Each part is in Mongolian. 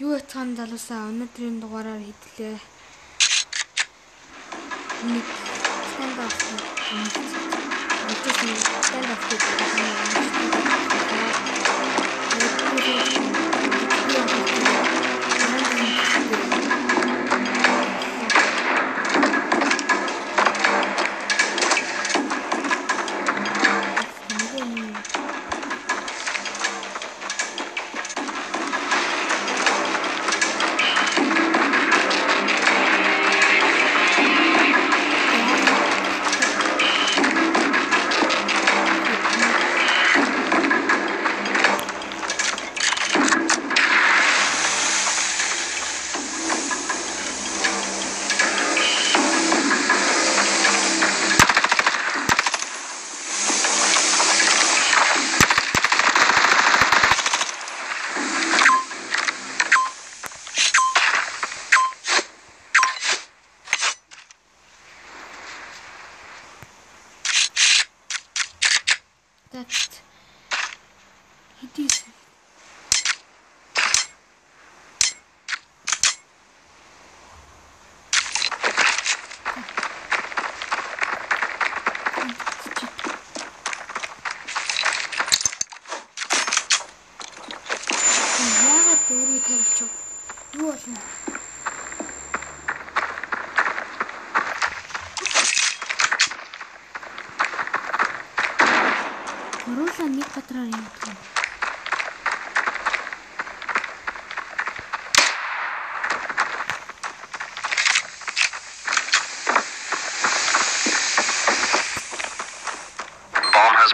Юу яцхан залуусаа өнөөдрийн дугаараар хэдлээ. Нэг стандарт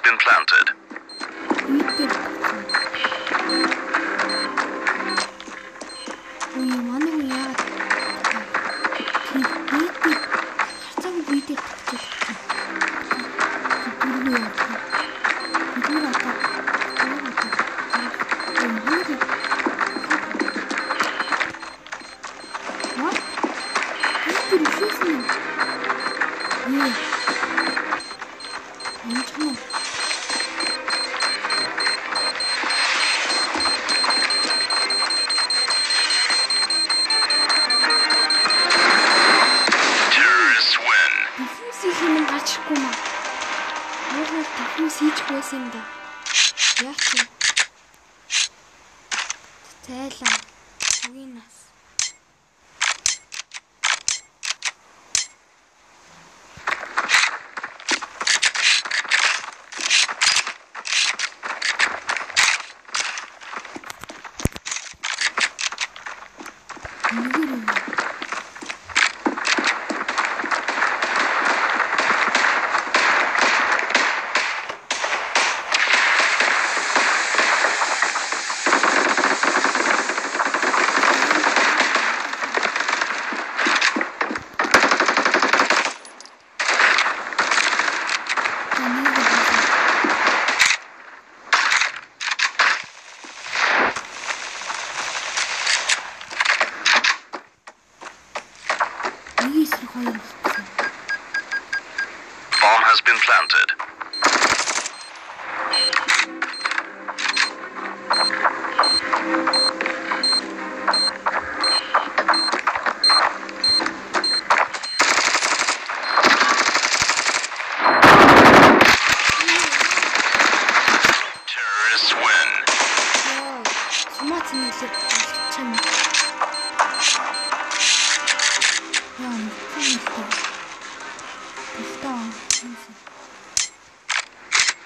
Been planted. Bomb has been planted. Terrorists win.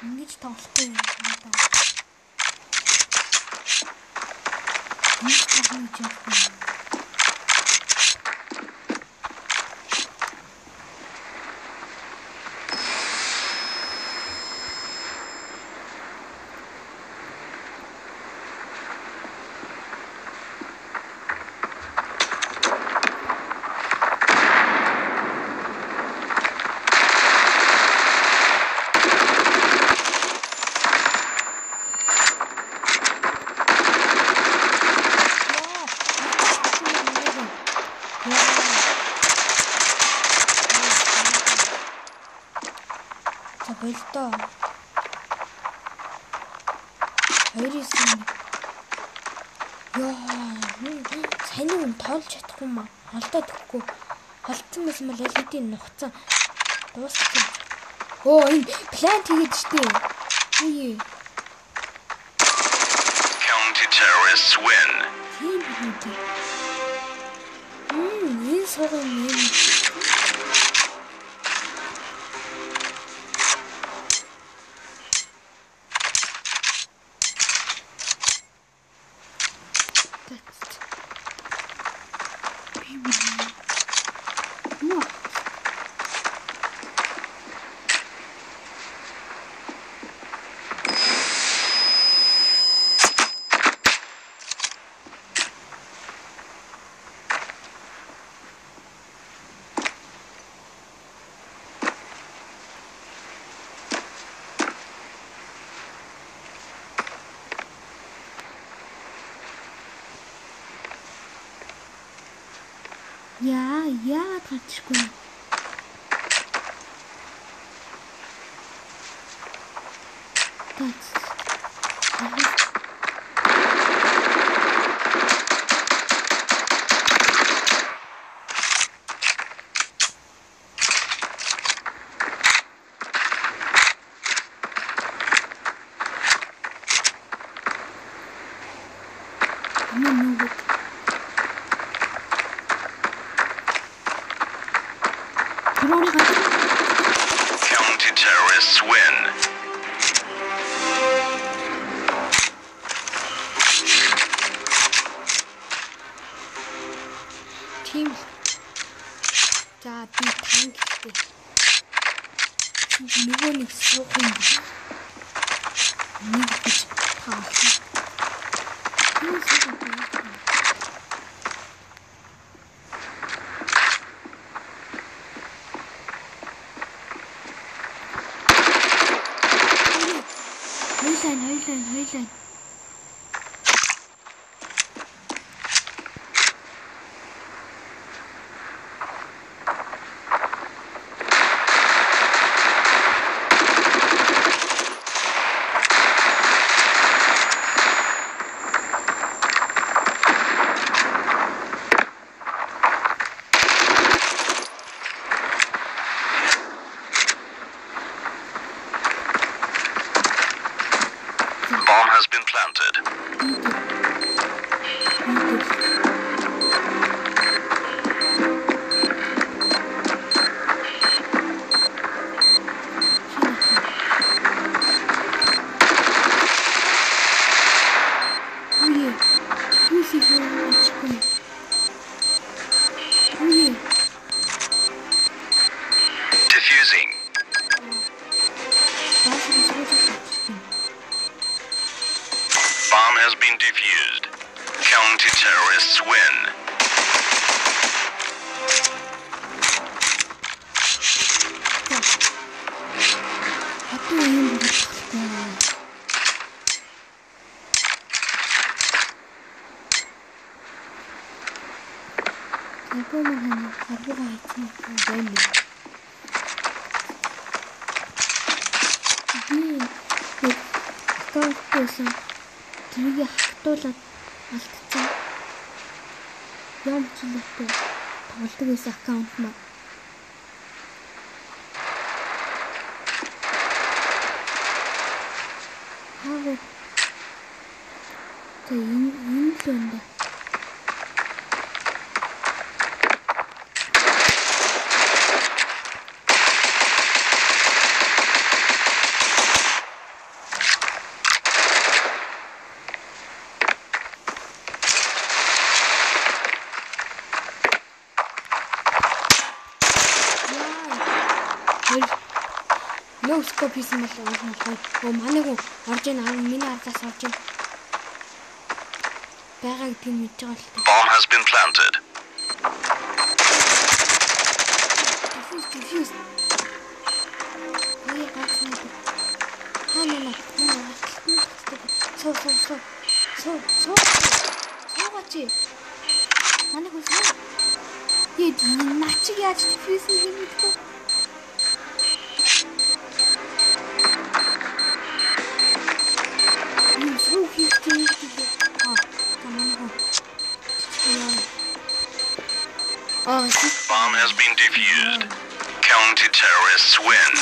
Ингэж тоглохгүй юм даа. Болдоо. 2-9. Яа. Сайн юм тоолж чадахгүй маа. Холдоод өгөхгүй. Холдсон байсан бол LED-ийн нухацсан. Дууссан. Оо энэ плант хийгээд штэ. Үе. Counter-terrorists win. Тийм үү. Энэ сорон юм. Яагаад гарчихгүй? Counter-terrorists win. Team. За би танк гэдэг. Нөгөө нэг суух юм. Нэг гэж таалаа. Хойлоо. Bomb has been planted. Defusing. Bomb has been defused. Counter-terrorists win. Тэрийг хатуулаад алдчихсан. Яам ч юм уу тоглодог байсан аккаунт маа. Хаа. Энэ л энэ. No scope хийсэн бол уулна. Манайг орж ийн миний ардаас орж ийн. Бага гэдэг нь мэдж байгаа л та. Bomb has been planted. Defuse. Ой гацсан. Ханаа. Соо. Соогач. Манайг үгүй. Яа начиг яаж defuse хийх юм бэ? Bomb has been defused. Counter-terrorists win.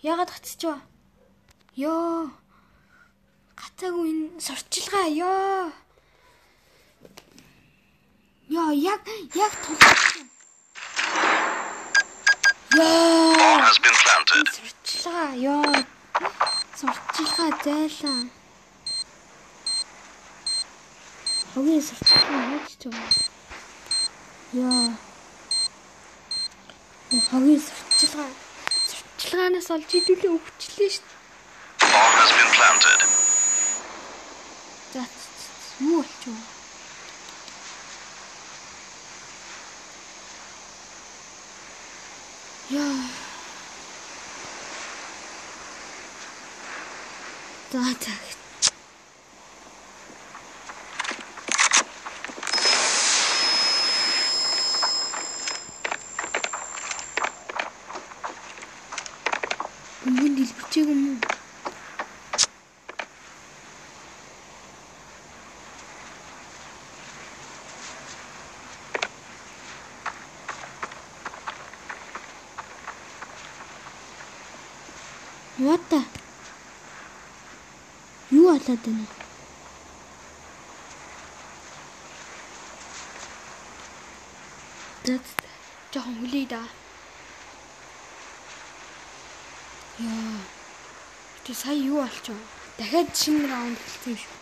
Яагаад гацчихваа? Ёо. Гацаагүй энэ сурчилгаа ёо. Ёо, яг тулсан. Ёо. Bomb has been planted. Сурчилгаа ёо. Сурчилгаа зайлаа. Хогийн сурчилгаа хайчих юм. Ёо. Хогийн сурчилгаанаас олж идүүлээ өвчлээ шүү. Bomb has been planted. За юу болчих вэ? Яа. За. Мөн дэлбэрчээг юм уу? What? Юу болоод байна? Жохон хүлээ да. Яа. Тэ сая юу болчихоо? Дахиад шинэ раунд эхэлсэн юм шүү.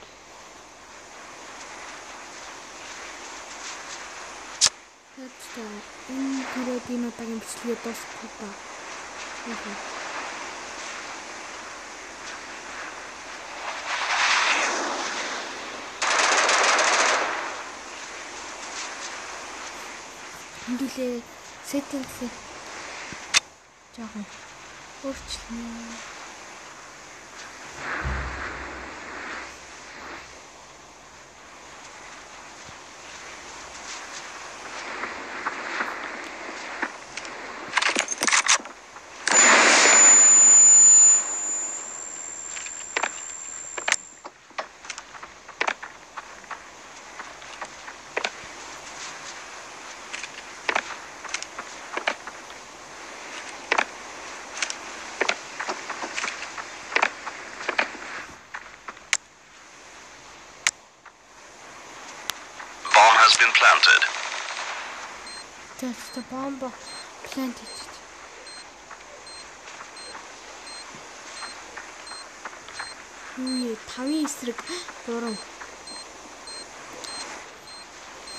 Хэвчээ энэ түрээд энэ удаагийн бичлэгээ дуусгах та. Хэндүүлээ settings жоохон өөрчлөнө. Been planted. That's the bomb planted. Тавын эсрэг дуран.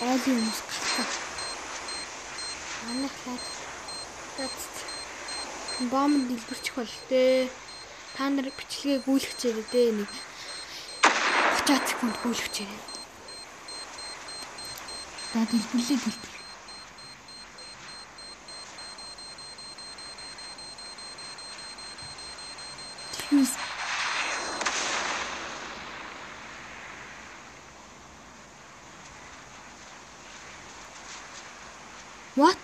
Aliens галтаа. Манайхаад бомб дэлбэрчих бол тээ. Та нар бичлэгээ гүйлгчээрээ дээ нэг 30 секунд гүйлгчээрээ. За дэлбэрлээ. Please. What?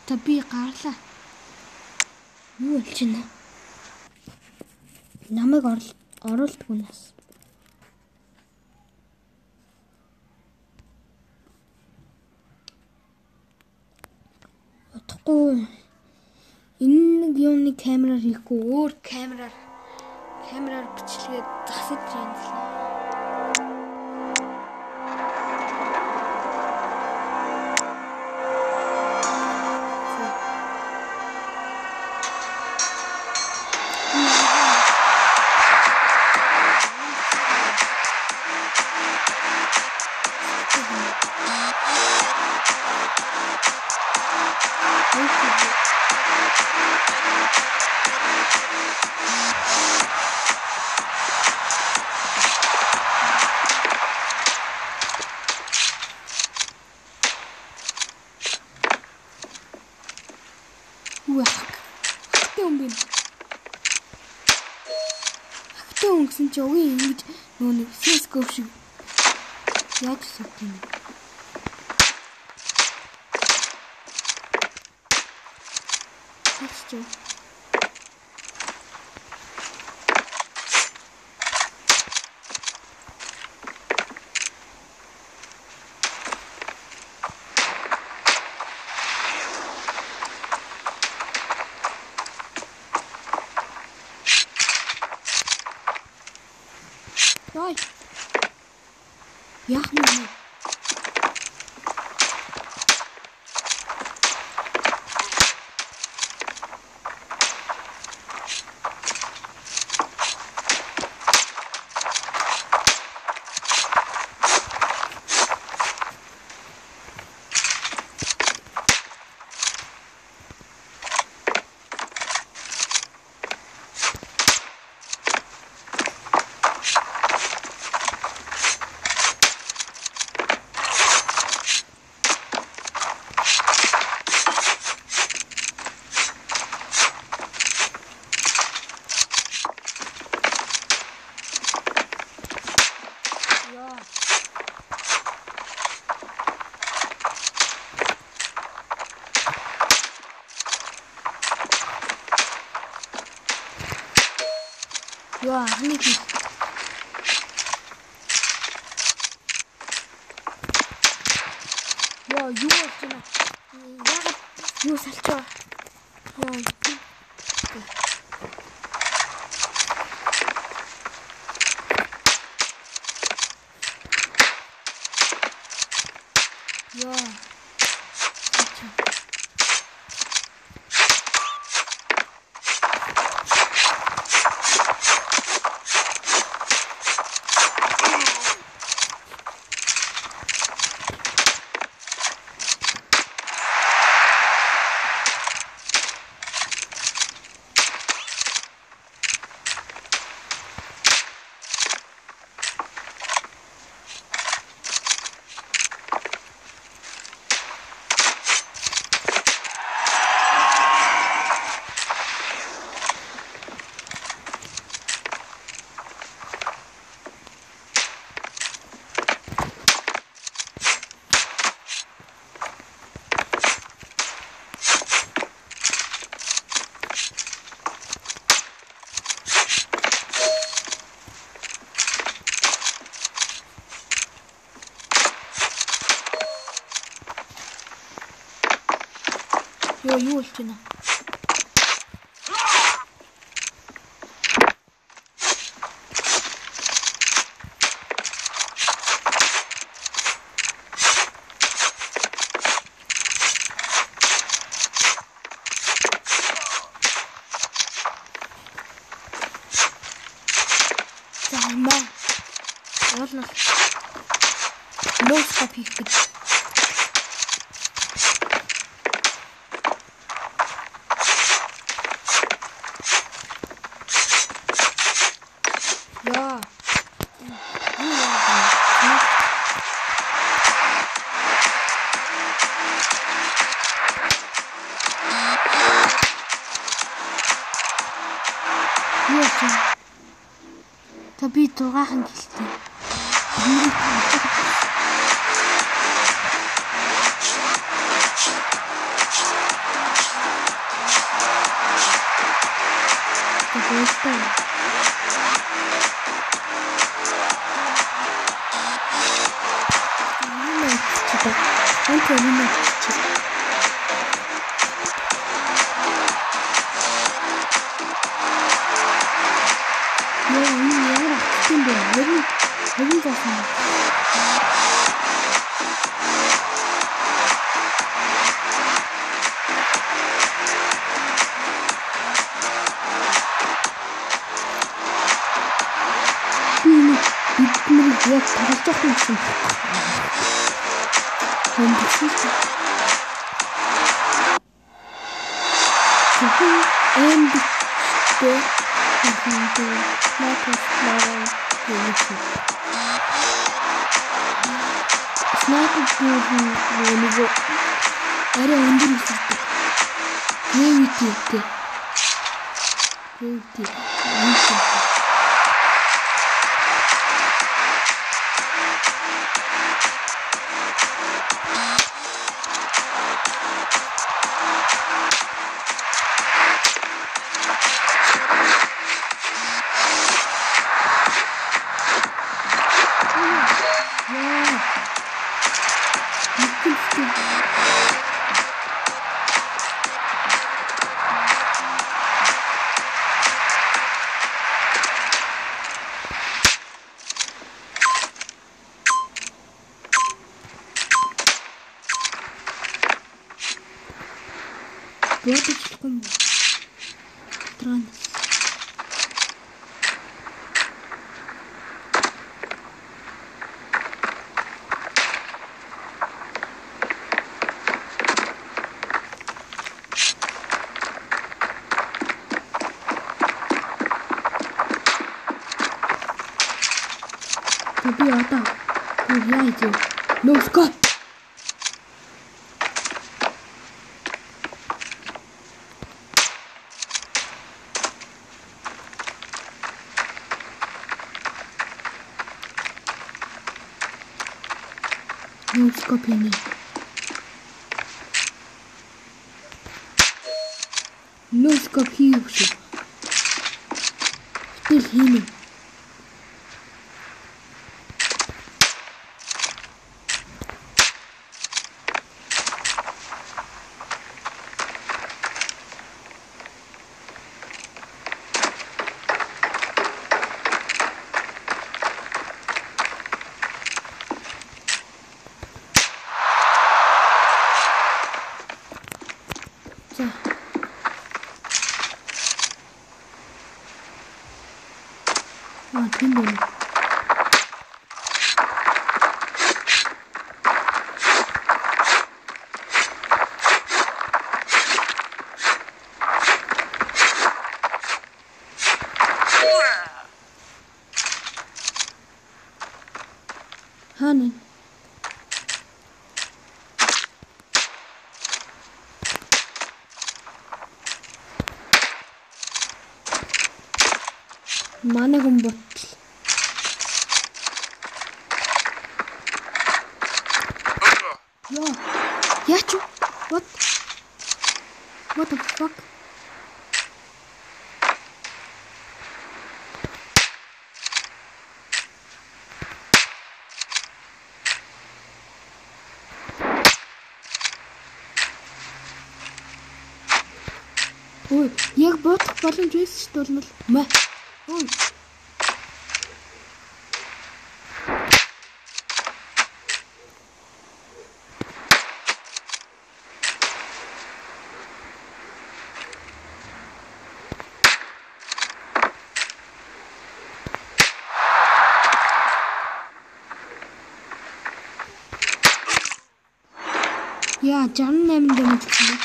Таби гарлаа. Юу болж байна? Намайг оруулдгүй нас. Утахгүй. Энэ нэг юуны камераар хийхгүй өөр камераар бичлэгээд засаж байна. Гэсэн чи өвөө ингэж нөө CS:GO шиг яаж суух юм. Хэвчээ. Ой. Яах юм. Яа, нэг. Яа, юу болж байна? Яагаад юу салчаа? Яа. Яа. Юу болж байна? Замаа. Олно. Нос копих гэж. Яа. Та би дугаахан гэлтэй. Хэрэг заасан. Биднийг яг тоглож байгаа юм шиг. Хэмжиж. Арай өндөр үсэлдэг. Грэвити. Ядчихгүй юм. Транс. Би одоо яа идэ? Нөөскоп. Нөөскоп юм. Нөөскоп хийв шүү. Тэгэл хийнэ. Тийм байна. Хаана? Манай хүн бот. Яач? What the fuck? Ой, яг бодох боломж байсан ч бол маа. Ой. Яа, 68 дэмэж чинь.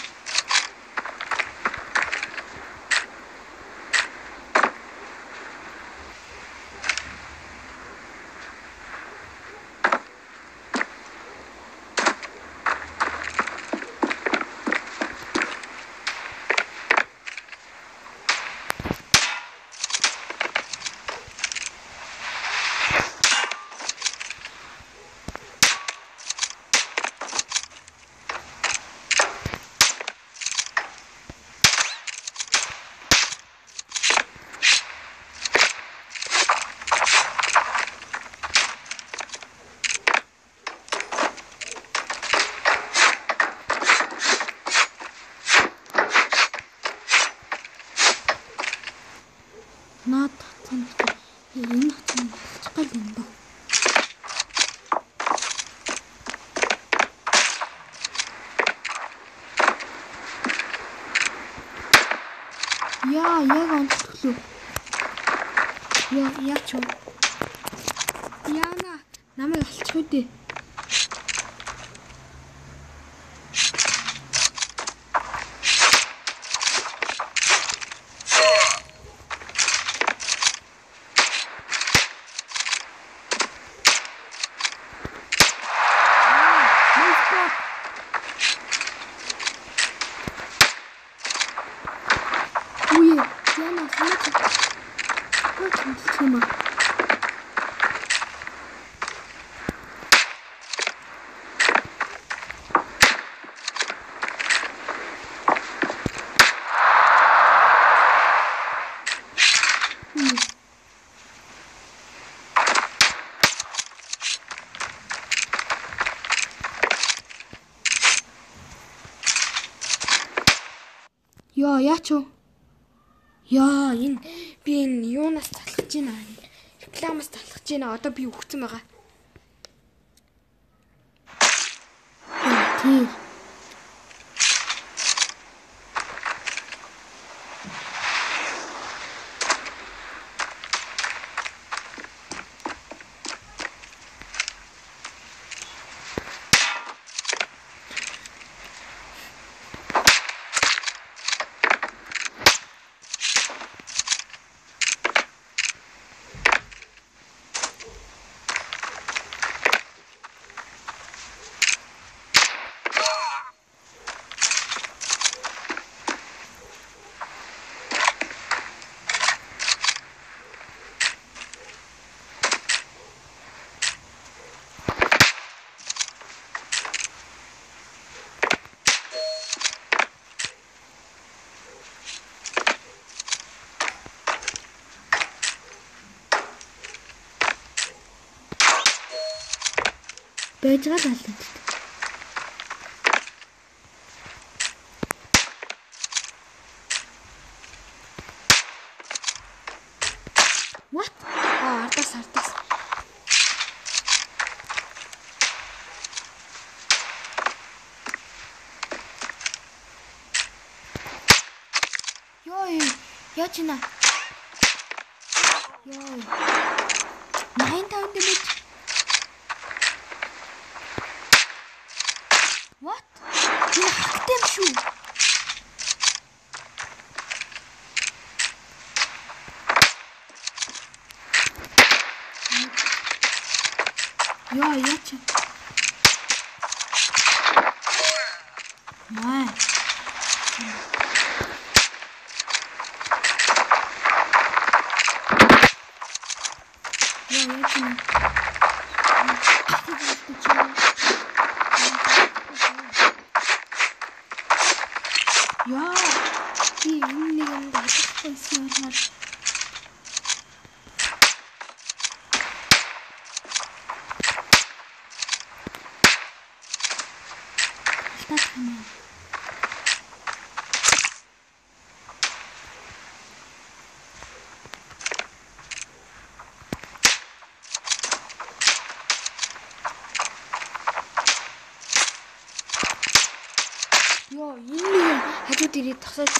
Наад цан. Энэ хатан болчихгүй юм даа. Яа, яг онцлоо. Яач вэ? Яана, намайг алчихгүй дээ. Яач вэ? Энэ би энэ юунаас залхаж байна? Рекламаас залхаж байна. Одоо би өгцөн байгаа. Тийм. Байж байгаа л аль. What? Ардаас. Яач нэ? 95 damage. What? Энэ хагтай юм шүү. Яач. Маа. Энэ хажууд ирээд тасаад.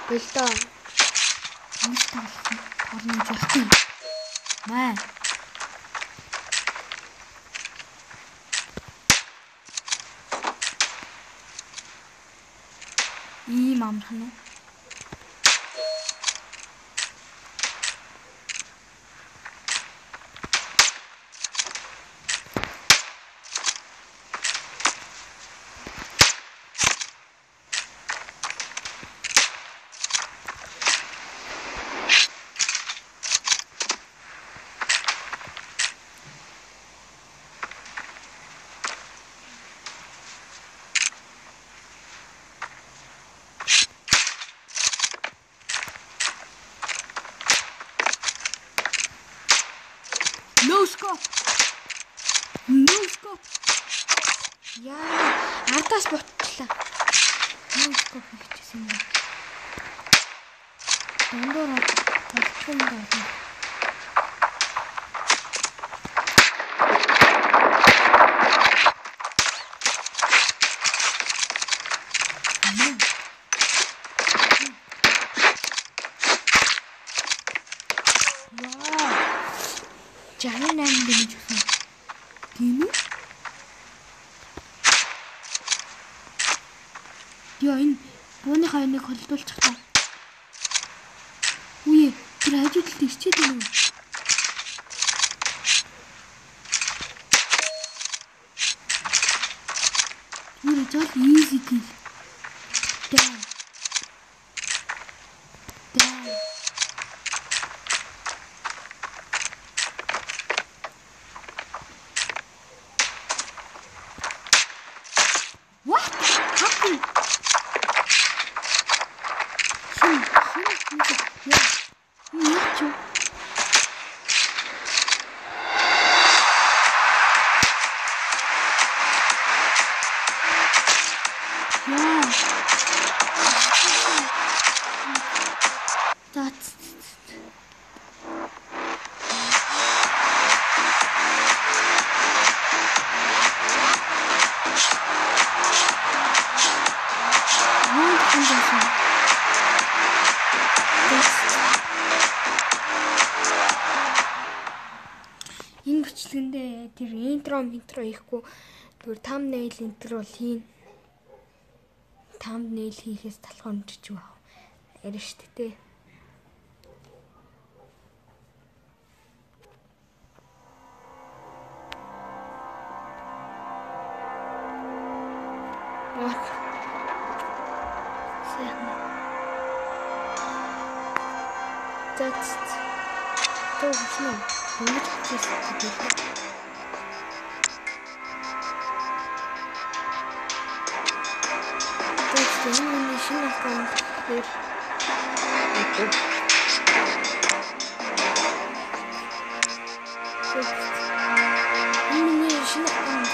Бэлдээ. Нэг талсан. Орны жахтын. Маа. Ийм амархан уу? No scope. No scope. Яа, ардаас ботлоо. No scope хийчихсэн юм. Дундуур болчих юм байна. Jangan ambil juga. Gini. Dia ini, mana kau ini kalau tol cakap? Wih, teraju terus dulu. Ini jadi easy kill. Dah. Энэ бичлэгэндээ тэр интро хийхгүй зүгээр thumbnail интро хийн. Thumbnail хийхээс талхаар жижиг баг. Ярина шүү дээ. That's so small. What is this? That's the ammunition of here. Ammunition of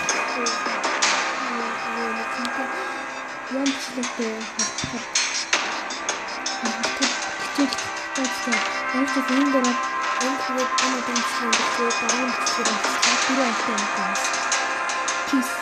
Once the game got included in the dance and the dark Peace.